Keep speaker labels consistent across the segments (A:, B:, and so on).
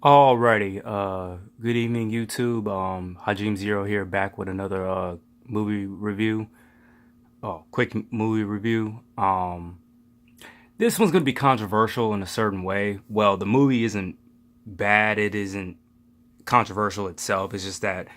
A: Alrighty, good evening YouTube. Hajim Zero here, back with another movie review. Oh, quick movie review. This one's gonna be controversial in a certain way. Well, the movie isn't bad. It isn't controversial itself. It's just that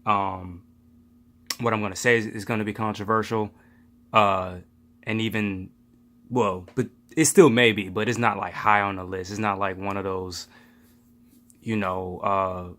A: um, what I'm gonna say is gonna be controversial. Uh, and even but it still may be, but it's not like high on the list. It's not like one of those, you know,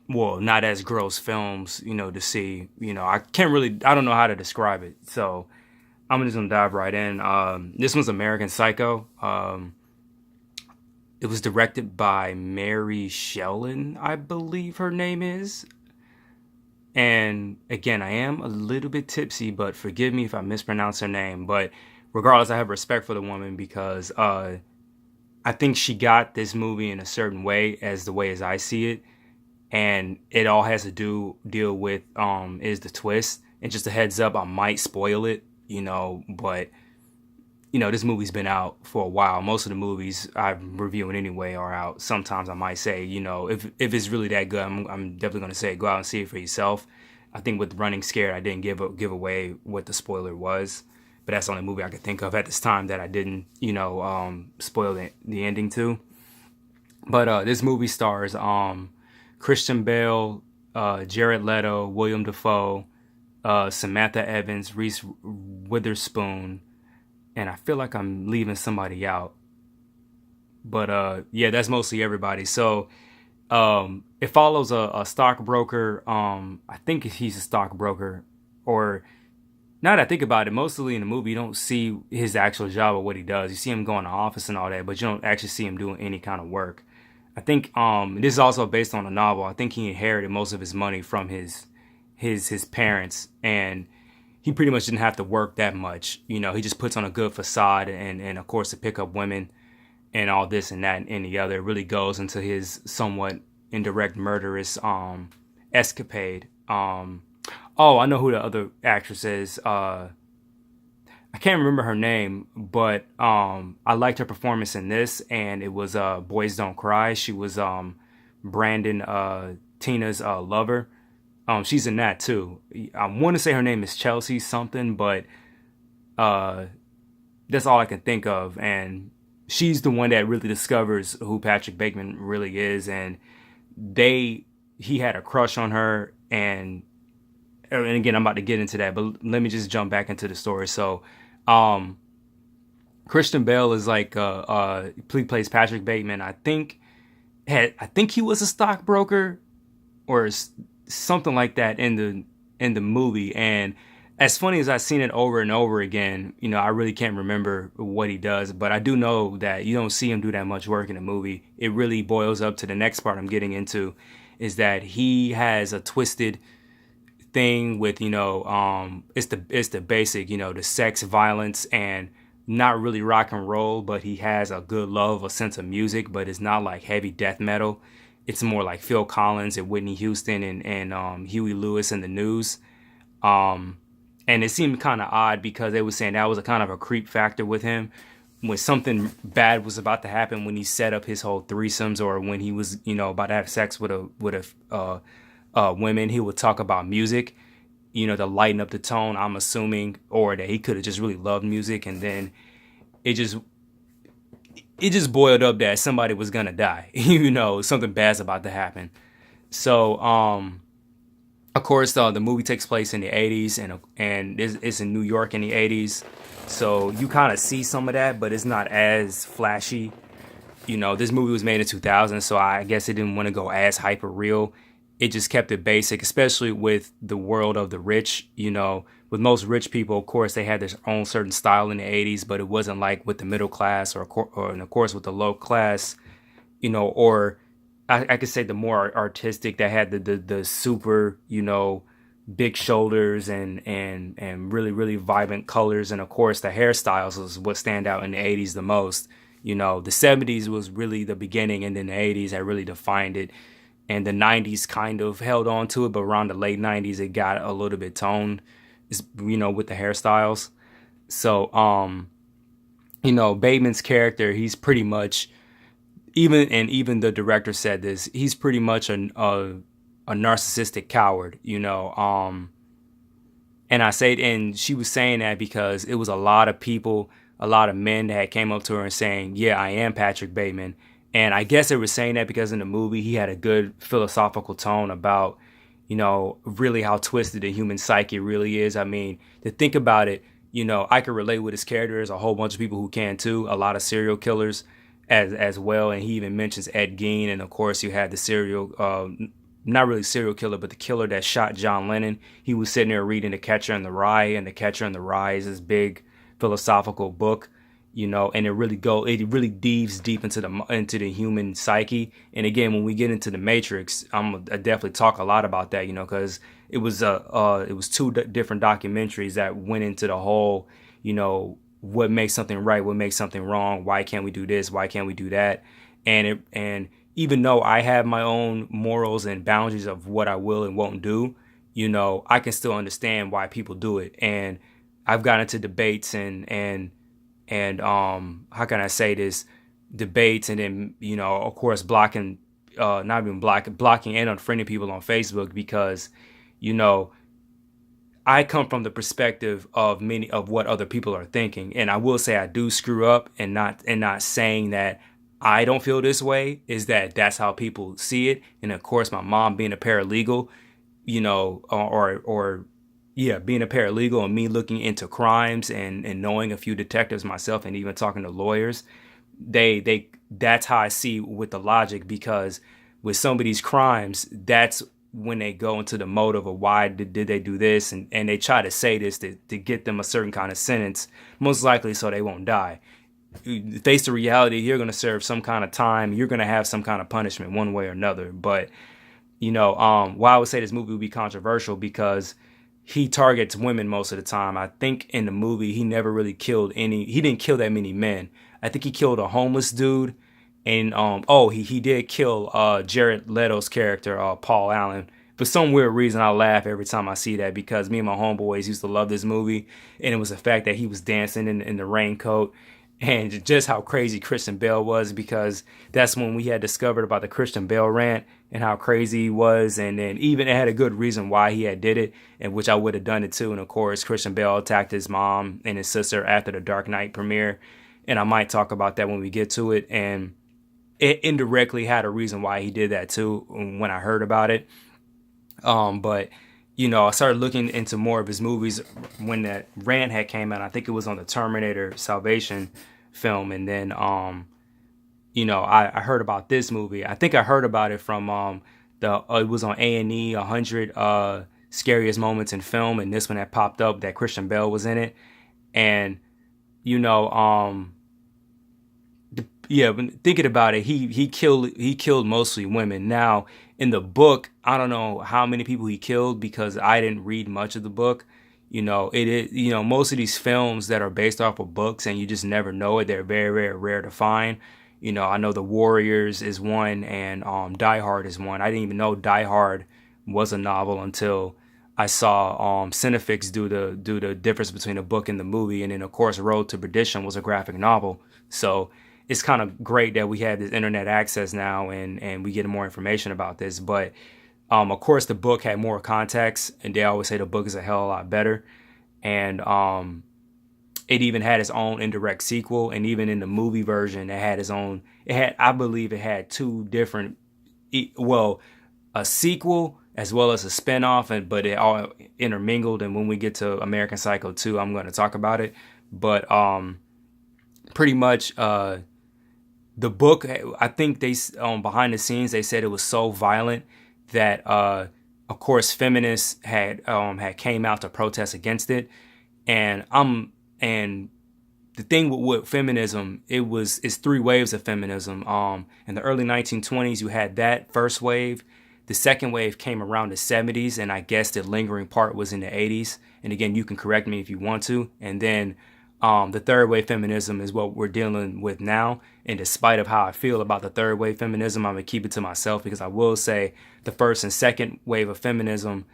A: not as gross films, to see. I don't know how to describe it. So I'm just gonna dive right in. This one's American Psycho. It was directed by Mary Shelley, I believe her name is. And again, I am a little bit tipsy, but forgive me if I mispronounce her name. But regardless, I have respect for the woman because I think she got this movie in a certain way, as the way as I see it, and it all has to deal with is the twist. And just a heads up, I might spoil it, but this movie's been out for a while. Most of the movies I'm reviewing anyway are out. Sometimes I might say, if it's really that good, I'm definitely gonna say go out and see it for yourself. I think with Running Scared, I didn't give away what the spoiler was, but that's the only movie I could think of at this time that I didn't, spoil the ending to. But this movie stars Christian Bale, Jared Leto, William Dafoe, Samantha Evans, Reese Witherspoon, and I feel like I'm leaving somebody out. But yeah, that's mostly everybody. So it follows a stockbroker. I think he's a stockbroker, or now that I think about it, mostly in the movie you don't see his actual job or what he does. You see him going to office and all that, but you don't actually see him doing any kind of work. I think this is also based on a novel. I think he inherited most of his money from his parents, and he pretty much didn't have to work that much. He just puts on a good facade, and of course to pick up women and all this and that and the other. It really goes into his somewhat indirect murderous escapade. Oh, I know who the other actress is. I can't remember her name, but I liked her performance in this, and it was Boys Don't Cry. She was Brandon Tina's lover. She's in that too. I want to say her name is Chelsea something, but uh, that's all I can think of. And she's the one that really discovers who Patrick Bateman really is, and he had a crush on her, and again, I'm about to get into that, but let me just jump back into the story. So, um, Christian Bale is like he plays Patrick Bateman. I think he was a stockbroker or something like that in the movie. And as funny as I've seen it over and over again, I really can't remember what he does, but I do know that you don't see him do that much work in the movie. It really boils up to the next part I'm getting into, is that he has a twisted thing with it's the basic, the sex, violence, and not really rock and roll, but he has a good love, a sense of music, but it's not like heavy death metal. It's more like Phil Collins and Whitney Houston and Huey Lewis and the News. um and it seemed kind of odd because they were saying that was a kind of a creep factor with him when something bad was about to happen, when he set up his whole threesomes, or when he was about to have sex with a women. He would talk about music, to lighten up the tone, I'm assuming, or that he could have just really loved music, and then it just it just boiled up that somebody was gonna die. Something bad's about to happen. So of course, the movie takes place in the 80s, and it's in New York in the 80s. So you kind of see some of that, but it's not as flashy. This movie was made in 2000, so I guess it didn't want to go as hyper real. It just kept it basic, especially with the world of the rich. With most rich people, of course, they had their own certain style in the 80s, but it wasn't like with the middle class, or and of course with the low class, or I could say the more artistic, that had the super, big shoulders and really, really vibrant colors. And of course, the hairstyles was what stand out in the 80s the most. The 70s was really the beginning, and then the 80s that really defined it. And the 90s kind of held on to it, but around the late 90s, it got a little bit toned, with the hairstyles. So, Bateman's character, he's pretty much even the director said this. He's pretty much a narcissistic coward, you know. And I say, and she was saying that because it was a lot of people, a lot of men that had came up to her and saying, "Yeah, I am Patrick Bateman." And I guess they were saying that because in the movie he had a good philosophical tone about, you know, really how twisted the human psyche really is. I mean, to think about it, you know, I could relate with his character. There's a whole bunch of people who can too. A lot of serial killers as well. And he even mentions Ed Gein, and of course you had the not really serial killer, but the killer that shot John Lennon. He was sitting there reading The Catcher in the Rye, and The Catcher in the Rye is this big philosophical book, you know, and it really dives deep into the human psyche. And again, when we get into The Matrix, I definitely talk a lot about that, you know, because it was two different documentaries that went into the whole, you know, what makes something right, what makes something wrong, why can't we do this, why can't we do that, and even though I have my own morals and boundaries of what I will and won't do, you know, I can still understand why people do it. And I've gotten into debates and how can I say this? Debates, and then, you know, of course, blocking and unfriending people on Facebook because, you know, I come from the perspective of many of what other people are thinking. And I will say I do screw up, and not saying that I don't feel this way, is that's how people see it. And of course, my mom being a paralegal, you know, being a paralegal and me looking into crimes and knowing a few detectives myself and even talking to lawyers, that's how I see with the logic, because with some of these crimes, that's when they go into the motive of why did they do this, and they try to say this to get them a certain kind of sentence, most likely so they won't die. Face the reality, you're going to serve some kind of time, you're going to have some kind of punishment one way or another. But, you know, why I would say this movie would be controversial, because he targets women most of the time. I think in the movie he never really he didn't kill that many men. I think he killed a homeless dude, and he did kill Jared Leto's character, Paul Allen. For some weird reason, I laugh every time I see that, because me and my homeboys used to love this movie, and it was the fact that he was dancing in the raincoat, and just how crazy Christian Bale was, because that's when we had discovered about the Christian Bale rant and how crazy he was. And then even it had a good reason why he had did it, and which I would have done it too. And of course, Christian Bale attacked his mom and his sister after the Dark Knight premiere. And I might talk about that when we get to it. And it indirectly had a reason why he did that too when I heard about it. But you know, I started looking into more of his movies when that rant had came out. I think it was on the Terminator Salvation film. And then, you know, I heard about this movie. I think I heard about it from it was on A&E 100 Scariest Moments in Film. And this one had popped up that Christian Bale was in it. And, you know, but thinking about it, he killed mostly women. Now, in the book, I don't know how many people he killed, because I didn't read much of the book. You know, it is, you know, most of these films that are based off of books and you just never know it, they're very, very rare to find. You know, I know The Warriors is one, and Die Hard is one. I didn't even know Die Hard was a novel until I saw Cinefix do the difference between a book and the movie. And then of course Road to Perdition was a graphic novel. So it's kind of great that we have this internet access now, and we get more information about this. But of course, the book had more context, and they always say the book is a hell of a lot better. And it even had its own indirect sequel, and even in the movie version, it had its own. I believe it had two different, a sequel as well as a spinoff, but it all intermingled. And when we get to American Psycho 2, I'm going to talk about it. But pretty much. The book, I think they behind the scenes they said it was so violent that of course feminists had came out to protest against it, and the thing with feminism, it's three waves of feminism. In the early 1920s you had that first wave. The second wave came around the 70s, and I guess the lingering part was in the 80s. And again, you can correct me if you want to. And then the third wave feminism is what we're dealing with now. And despite of how I feel about the third wave feminism, I'm going to keep it to myself, because I will say the first and second wave of feminism,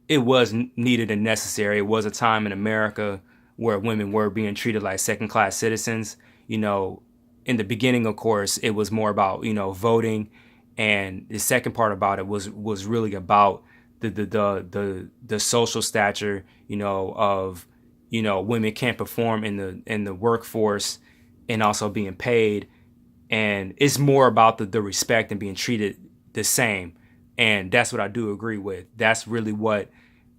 A: it was needed and necessary. It was a time in America where women were being treated like second class citizens. You know, in the beginning, of course, it was more about, voting, and the second part about it was really about the social stature, of, women can't perform in the workforce and also being paid, and it's more about the respect and being treated the same. And that's what I do agree with. That's really what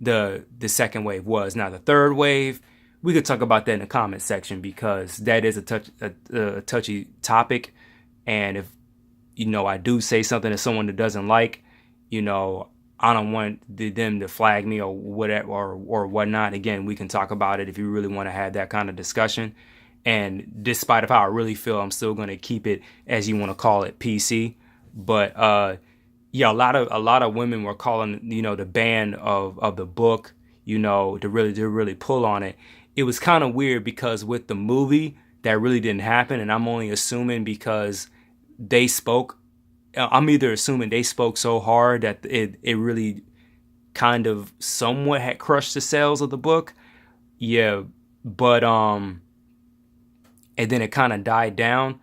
A: the second wave was. Now the third wave, we could talk about that in the comment section, because that is a touchy topic. And if I do say something to someone that doesn't like, I don't want them to flag me or whatever or whatnot. Again, we can talk about it if you really want to have that kind of discussion. And despite of how I really feel, I'm still going to keep it, as you want to call it, PC. But yeah, a lot of women were calling, the ban of the book, to really pull on it. It was kind of weird, because with the movie, that really didn't happen, and I'm only assuming because they spoke. I'm either assuming they spoke so hard that it really kind of somewhat had crushed the sales of the book. Yeah, but and then it kind of died down.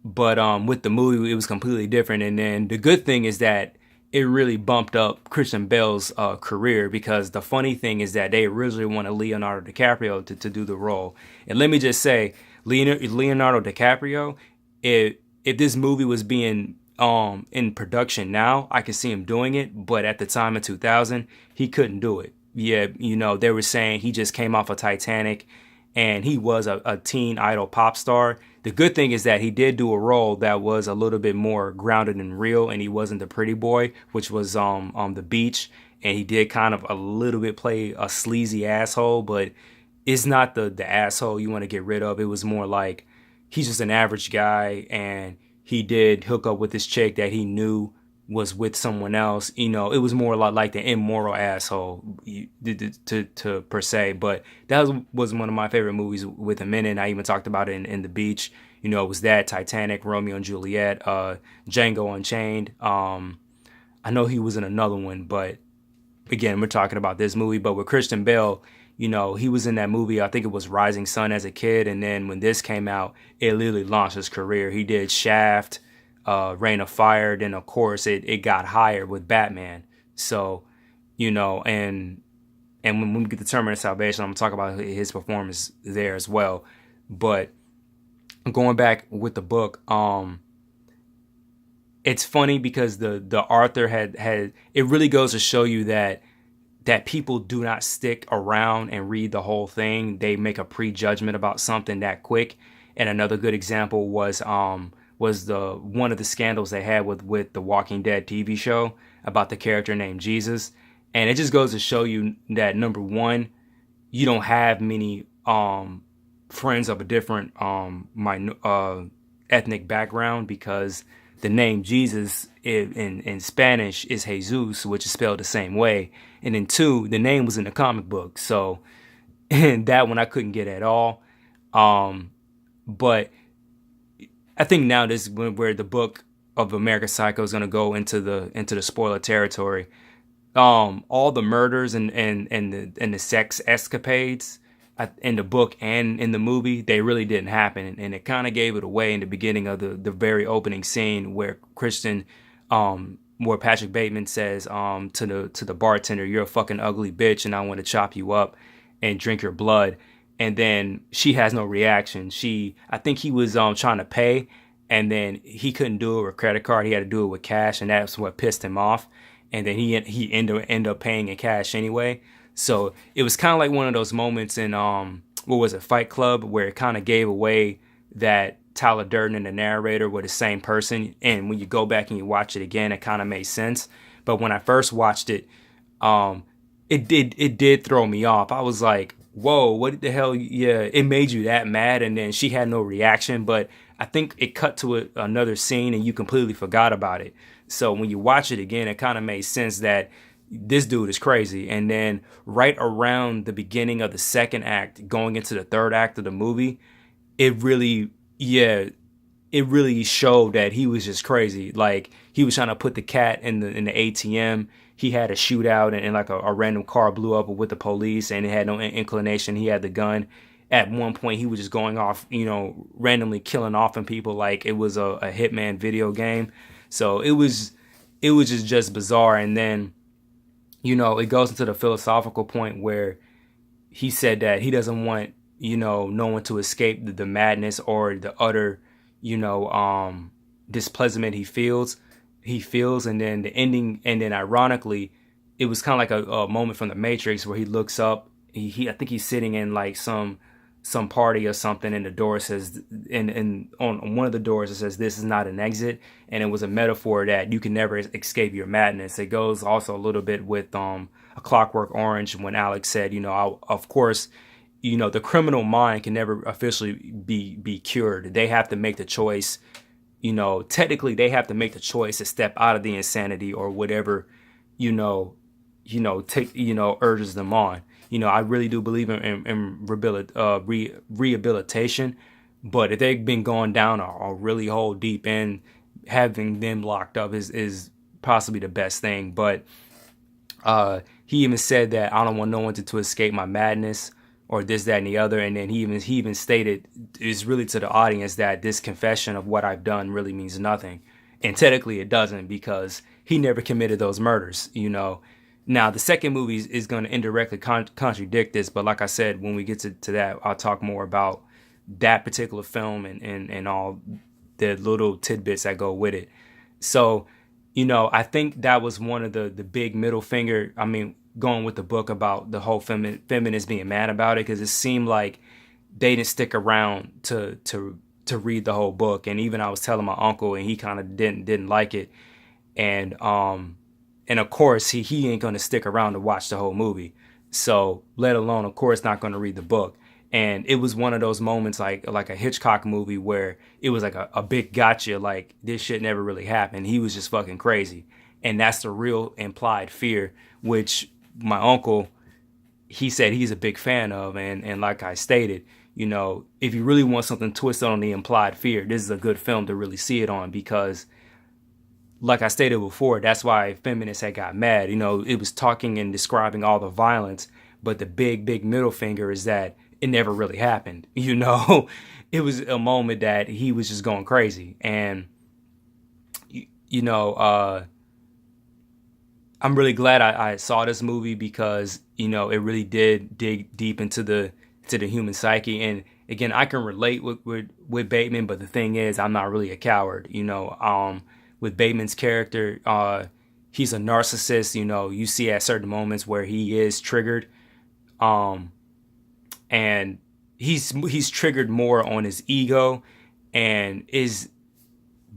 A: But with the movie, it was completely different. And then the good thing is that it really bumped up Christian Bale's career, because the funny thing is that they originally wanted Leonardo DiCaprio to do the role. And let me just say, Leonardo DiCaprio, if this movie was being in production now, I could see him doing it. But at the time of 2000, he couldn't do it. Yeah, they were saying he just came off of Titanic, and he was a teen idol pop star. The good thing is that he did do a role that was a little bit more grounded and real, and he wasn't the pretty boy, which was on the beach. And he did kind of a little bit play a sleazy asshole, but it's not the asshole you want to get rid of. It was more like he's just an average guy, and he did hook up with this chick that he knew was with someone else. It was more like the immoral asshole to per se. But that was one of my favorite movies with him in it. I even talked about it in The Beach. It was that, Titanic, Romeo and Juliet, Django Unchained. I know he was in another one, but again, we're talking about this movie. But with Christian Bale, he was in that movie, I think it was Rising Sun, as a kid. And then when this came out, it literally launched his career. He did Shaft, Reign of Fire, then of course it got higher with Batman. So, and when we get to Terminator Salvation, I'm gonna talk about his performance there as well. But going back with the book, it's funny because the author had it really goes to show you that people do not stick around and read the whole thing. They make a prejudgment about something that quick. And another good example was the one of the scandals they had with the Walking Dead TV show about the character named Jesus. And it just goes to show you that, number one, you don't have many friends of a different ethnic background, because the name Jesus in Spanish is Jesus, which is spelled the same way. And then two, the name was in the comic book. So and that one I couldn't get at all. But I think now this is where the book of American Psycho is going to go into the spoiler territory. All the murders and the sex escapades in the book and in the movie, they really didn't happen, and it kind of gave it away in the beginning of the very opening scene where where Patrick Bateman says to the bartender, "You're a fucking ugly bitch, and I want to chop you up and drink your blood." And then she has no reaction. I think he was trying to pay, and then he couldn't do it with credit card. He had to do it with cash, and that's what pissed him off. And then he ended up paying in cash anyway. So it was kind of like one of those moments in what was it, Fight Club, where it kind of gave away that Tyler Durden and the narrator were the same person. And when you go back and you watch it again, it kind of made sense. But when I first watched it, it did throw me off. I was like, whoa, what the hell? Yeah, it made you that mad? And then she had no reaction. But I think it cut to another scene and you completely forgot about it. So when you watch it again, it kind of made sense that this dude is crazy. And then right around the beginning of the second act, going into the third act of the movie, it really showed that he was just crazy. Like, he was trying to put the cat in the ATM. He had a shootout, and like a random car blew up with the police, and it had no inclination. He had the gun. at one point he was just going off, randomly killing off on people like it was a Hitman video game. So it was just bizarre. And then, it goes into the philosophical point where he said that he doesn't want, no one to escape the madness or the utter, displeasure he feels. And then the ending, and then ironically, it was kind of like a moment from the Matrix where he looks up. I think he's sitting in like some party or something, and the door says, and on one of the doors it says, "This is not an exit," and it was a metaphor that you can never escape your madness. It goes also a little bit with A Clockwork Orange when Alex said, of course, the criminal mind can never officially be cured. They have to make the choice. Technically, they have to make the choice to step out of the insanity or whatever, take urges them on. I really do believe in rehabilitation, but if they've been going down a really hole deep end, having them locked up is possibly the best thing. But he even said that I don't want no one to escape my madness or this, that, and the other. And then he even stated is really to the audience that this confession of what I've done really means nothing. And technically it doesn't, because he never committed those murders, Now, the second movie is going to indirectly contradict this, but like I said, when we get to that, I'll talk more about that particular film and all the little tidbits that go with it. So, I think that was one of the big middle finger, going with the book about the whole feminists being mad about it, because it seemed like they didn't stick around to read the whole book. And even I was telling my uncle, and he kind of didn't like it. And of course, he ain't going to stick around to watch the whole movie. So, let alone, of course, not going to read the book. And it was one of those moments like a Hitchcock movie where it was like a big gotcha, like this shit never really happened. He was just fucking crazy. And that's the real implied fear, which my uncle, he said he's a big fan of. And like I stated, if you really want something twisted on the implied fear, this is a good film to really see it on, because like I stated before, that's why feminists had got mad. It was talking and describing all the violence, but the big middle finger is that it never really happened. It was a moment that he was just going crazy. And, I'm really glad I saw this movie, because, it really did dig deep into the human psyche. And again, I can relate with Bateman, but the thing is, I'm not really a coward, with Bateman's character, he's a narcissist. You see at certain moments where he is triggered, and he's triggered more on his ego, and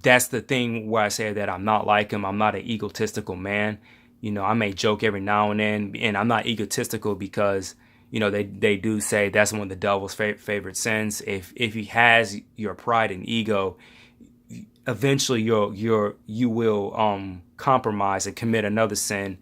A: that's the thing where I say that I'm not like him. I'm not an egotistical man. I may joke every now and then, and I'm not egotistical because they do say that's one of the devil's favorite sins. If he has your pride and ego, eventually you will compromise and commit another sin,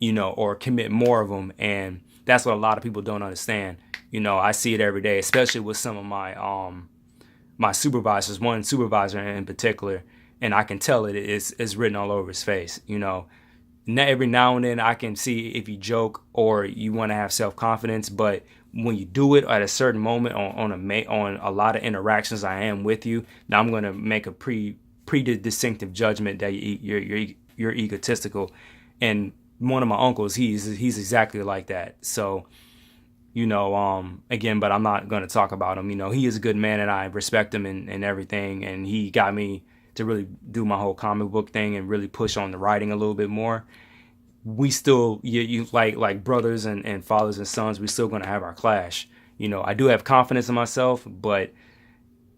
A: or commit more of them. And that's what a lot of people don't understand. I see it every day, especially with some of my supervisors, one supervisor in particular, and I can tell it's written all over his face. Every now and then I can see if you joke or you want to have self-confidence, but when you do it at a certain moment on a lot of interactions I am with you, now I'm going to make a pre-distinctive judgment that you're egotistical. And one of my uncles, he's exactly like that. So, again, but I'm not going to talk about him. He is a good man and I respect him and everything. And he got me to really do my whole comic book thing and really push on the writing a little bit more. We still, you like brothers and fathers and sons, we're still going to have our clash. I do have confidence in myself, but,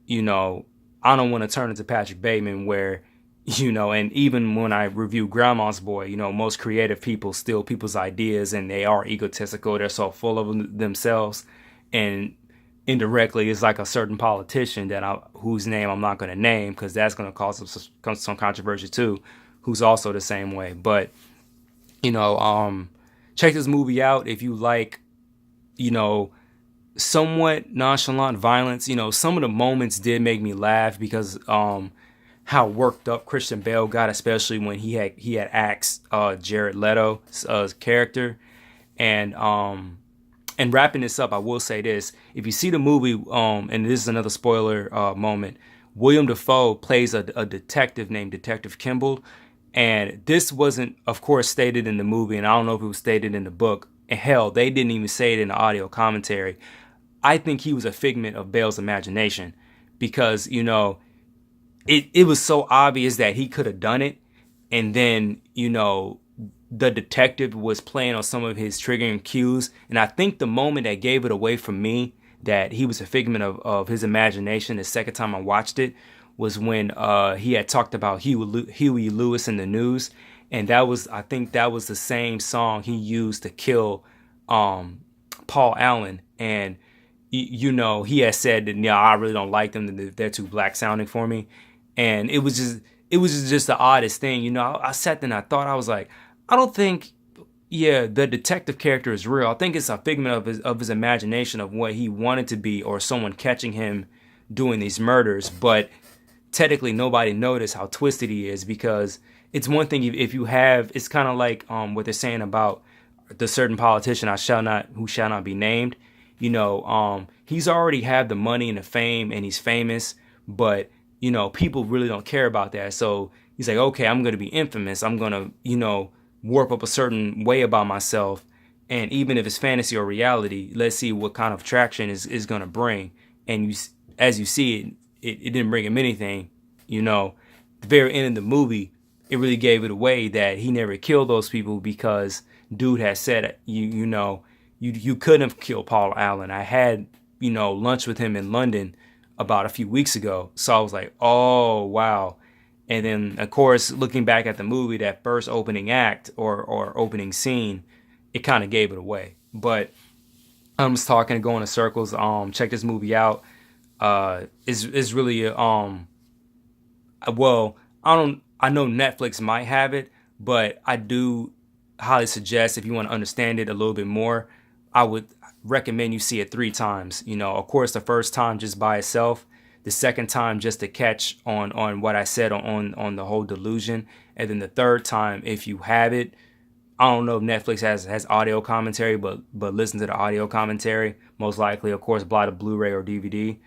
A: I don't want to turn into Patrick Bateman where, and even when I review Grandma's Boy, most creative people steal people's ideas and they are egotistical. They're so full of themselves. And indirectly, it's like a certain politician whose name I'm not going to name, because that's going to cause some controversy too, who's also the same way. But, check this movie out if you like, somewhat nonchalant violence. Some of the moments did make me laugh because how worked up Christian Bale got, especially when he had axed Jared Leto's character. And And wrapping this up, I will say this: if you see the movie, and this is another spoiler moment, William Dafoe plays a detective named Detective Kimball, and this wasn't, of course, stated in the movie, and I don't know if it was stated in the book. And hell, they didn't even say it in the audio commentary. I think he was a figment of Bale's imagination, because it was so obvious that he could have done it, and then the detective was playing on some of his triggering cues. And I think the moment that gave it away for me that he was a figment of his imagination the second time I watched it was when he had talked about Huey Lewis in the news. And I think that was the same song he used to kill Paul Allen. And, he had said that, I really don't like them. They're too black sounding for me. And it was just the oddest thing. I sat there and I thought, I was like, I don't think, the detective character is real. I think it's a figment of his imagination of what he wanted to be, or someone catching him doing these murders. But technically, nobody noticed how twisted he is, because it's one thing if you have. It's kind of like what they're saying about the certain politician who shall not be named. He's already had the money and the fame, and he's famous, but people really don't care about that. So he's like, okay, I'm going to be infamous. I'm going to, warp up a certain way about myself. And even if it's fantasy or reality, let's see what kind of traction is going to bring. And as you see, it didn't bring him anything. The very end of the movie, it really gave it away that he never killed those people, because dude has said, you couldn't have killed Paul Allen. I had, lunch with him in London about a few weeks ago. So I was like, oh, wow. And then, of course, looking back at the movie, that first opening act or opening scene, it kind of gave it away. But I'm just talking and going in circles. Check this movie out. It's really well, I know Netflix might have it, but I do highly suggest, if you want to understand it a little bit more, I would recommend you see it 3 times. Of course, the first time just by itself, the second time just to catch on what I said on the whole delusion, and then the third time, if you have it, I don't know if Netflix has audio commentary, but listen to the audio commentary. Most likely, of course, buy the Blu-ray or DVD,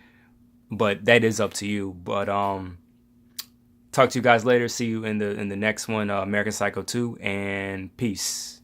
A: but that is up to you. But talk to you guys later. See you in the next one, American Psycho 2, and peace.